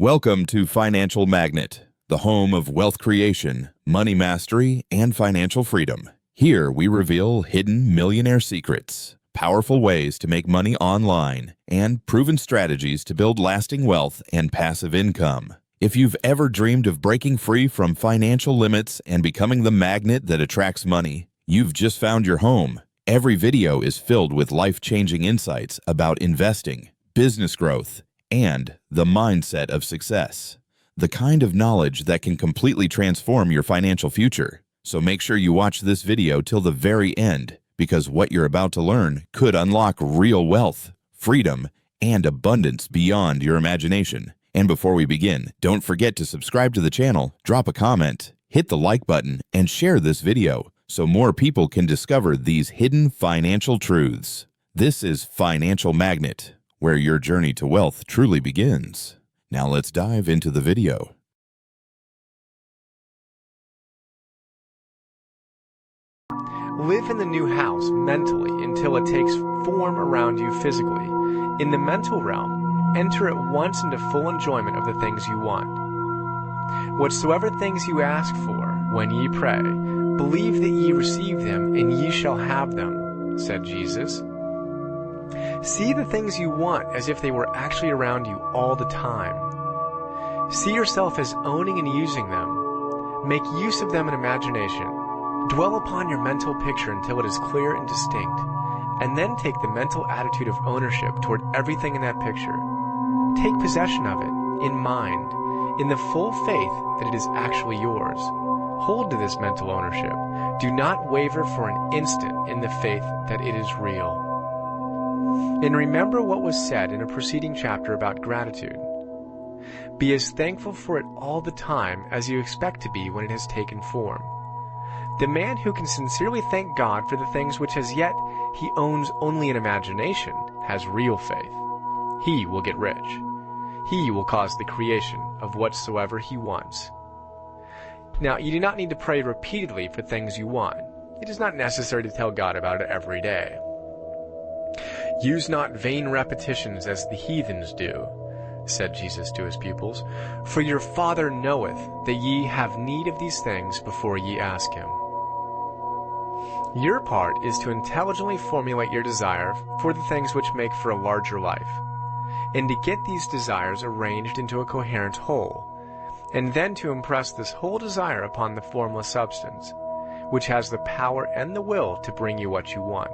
Welcome to Financial Magnet, the home of wealth creation, money mastery, and financial freedom. Here we reveal hidden millionaire secrets, powerful ways to make money online, and proven strategies to build lasting wealth and passive income. If you've ever dreamed of breaking free from financial limits and becoming the magnet that attracts money, you've just found your home. Every video is filled with life-changing insights about investing, business growth, and the mindset of success. The kind of knowledge that can completely transform your financial future. So make sure you watch this video till the very end, because what you're about to learn could unlock real wealth, freedom, and abundance beyond your imagination. And before we begin, don't forget to subscribe to the channel, drop a comment, hit the like button, and share this video so more people can discover these hidden financial truths. This is Financial Magnet, where your journey to wealth truly begins. Now let's dive into the video. Live in the new house mentally until it takes form around you physically. In the mental realm, enter at once into full enjoyment of the things you want. Whatsoever things you ask for, when ye pray, believe that ye receive them, and ye shall have them, said Jesus. See the things you want as if they were actually around you all the time. See yourself as owning and using them. Make use of them in imagination. Dwell upon your mental picture until it is clear and distinct, and then take the mental attitude of ownership toward everything in that picture. Take possession of it, in mind, in the full faith that it is actually yours. Hold to this mental ownership. Do not waver for an instant in the faith that it is real. And remember what was said in a preceding chapter about gratitude. Be as thankful for it all the time as you expect to be when it has taken form. The man who can sincerely thank God for the things which as yet he owns only in imagination has real faith. He will get rich. He will cause the creation of whatsoever he wants. Now, you do not need to pray repeatedly for things you want. It is not necessary to tell God about it every day. Use not vain repetitions as the heathens do, said Jesus to his pupils, for your Father knoweth that ye have need of these things before ye ask him. Your part is to intelligently formulate your desire for the things which make for a larger life, and to get these desires arranged into a coherent whole, and then to impress this whole desire upon the formless substance, which has the power and the will to bring you what you want.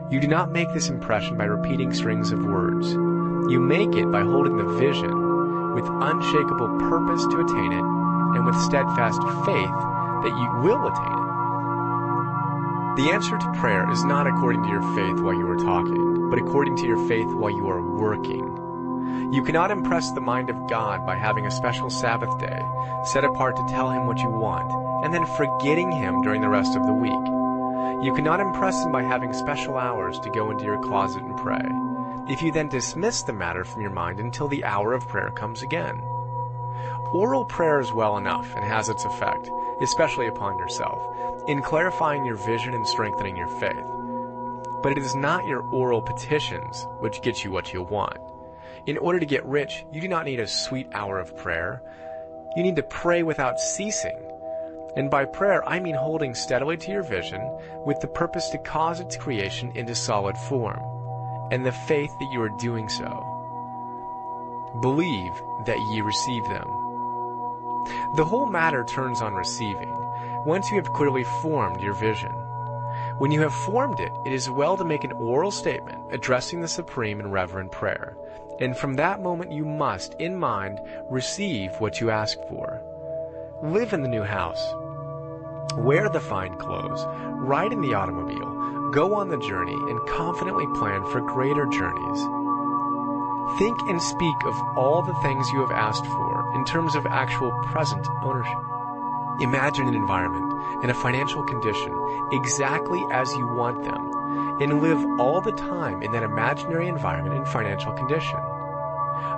You do not make this impression by repeating strings of words. You make it by holding the vision with unshakable purpose to attain it, and with steadfast faith that you will attain it. The answer to prayer is not according to your faith while you are talking, but according to your faith while you are working. You cannot impress the mind of God by having a special Sabbath day set apart to tell him what you want, and then forgetting him during the rest of the week. You cannot impress him by having special hours to go into your closet and pray, if you then dismiss the matter from your mind until the hour of prayer comes again. Oral prayer is well enough and has its effect, especially upon yourself, in clarifying your vision and strengthening your faith. But it is not your oral petitions which get you what you want. In order to get rich, you do not need a sweet hour of prayer. You need to pray without ceasing. And by prayer, I mean holding steadily to your vision with the purpose to cause its creation into solid form, and the faith that you are doing so. Believe that ye receive them. The whole matter turns on receiving, once you have clearly formed your vision. When you have formed it, it is well to make an oral statement addressing the Supreme in reverent prayer, and from that moment you must, in mind, receive what you ask for. Live in the new house. Wear the fine clothes, ride in the automobile, go on the journey, and confidently plan for greater journeys. Think and speak of all the things you have asked for in terms of actual present ownership. Imagine an environment and a financial condition exactly as you want them, and live all the time in that imaginary environment and financial condition.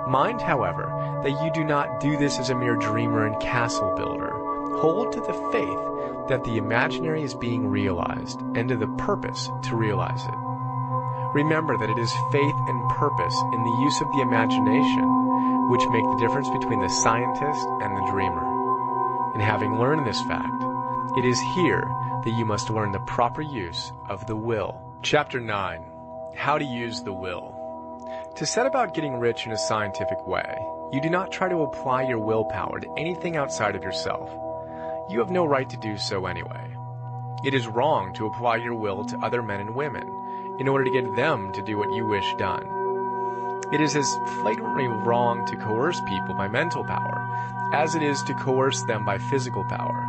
Mind, however, that you do not do this as a mere dreamer and castle builder. Hold to the faith that the imaginary is being realized, and to the purpose to realize it. Remember that it is faith and purpose in the use of the imagination which make the difference between the scientist and the dreamer. And having learned this fact, it is here that you must learn the proper use of the will. Chapter 9. How to use the will. To set about getting rich in a scientific way, you do not try to apply your willpower to anything outside of yourself. You have no right to do so anyway. It is wrong to apply your will to other men and women in order to get them to do what you wish done. It is as flagrantly wrong to coerce people by mental power as it is to coerce them by physical power.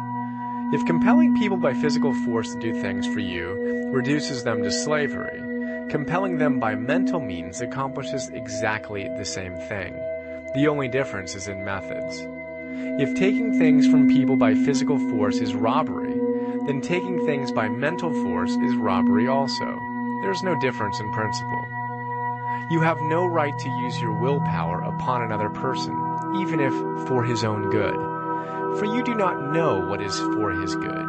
If compelling people by physical force to do things for you reduces them to slavery, compelling them by mental means accomplishes exactly the same thing. The only difference is in methods. If taking things from people by physical force is robbery, then taking things by mental force is robbery also. There is no difference in principle. You have no right to use your willpower upon another person, even if for his own good, for you do not know what is for his good.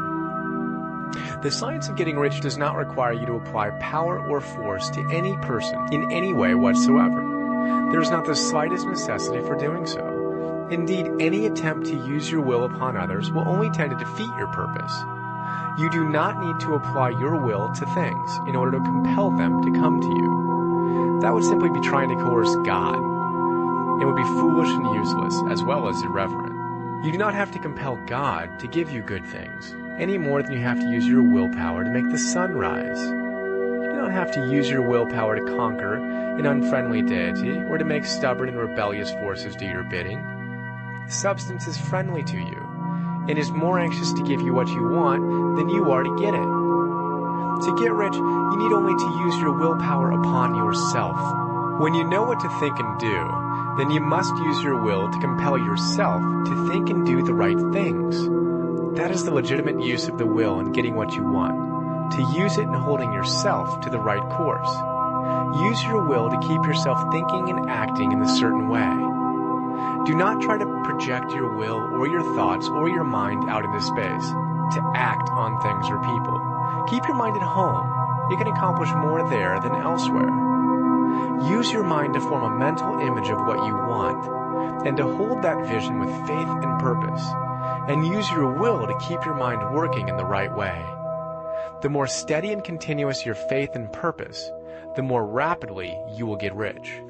The science of getting rich does not require you to apply power or force to any person in any way whatsoever. There is not the slightest necessity for doing so. Indeed, any attempt to use your will upon others will only tend to defeat your purpose. You do not need to apply your will to things in order to compel them to come to you. That would simply be trying to coerce God. It would be foolish and useless, as well as irreverent. You do not have to compel God to give you good things, any more than you have to use your willpower to make the sun rise. You do not have to use your willpower to conquer an unfriendly deity or to make stubborn and rebellious forces do your bidding. Substance is friendly to you and is more anxious to give you what you want than you are to get it. To get rich, you need only to use your willpower upon yourself. When you know what to think and do, then you must use your will to compel yourself to think and do the right things. That is the legitimate use of the will in getting what you want, to use it in holding yourself to the right course. Use your will to keep yourself thinking and acting in a certain way. Do not try to project your will or your thoughts or your mind out into space, to act on things or people. Keep your mind at home. You can accomplish more there than elsewhere. Use your mind to form a mental image of what you want, and to hold that vision with faith and purpose, and use your will to keep your mind working in the right way. The more steady and continuous your faith and purpose, the more rapidly you will get rich.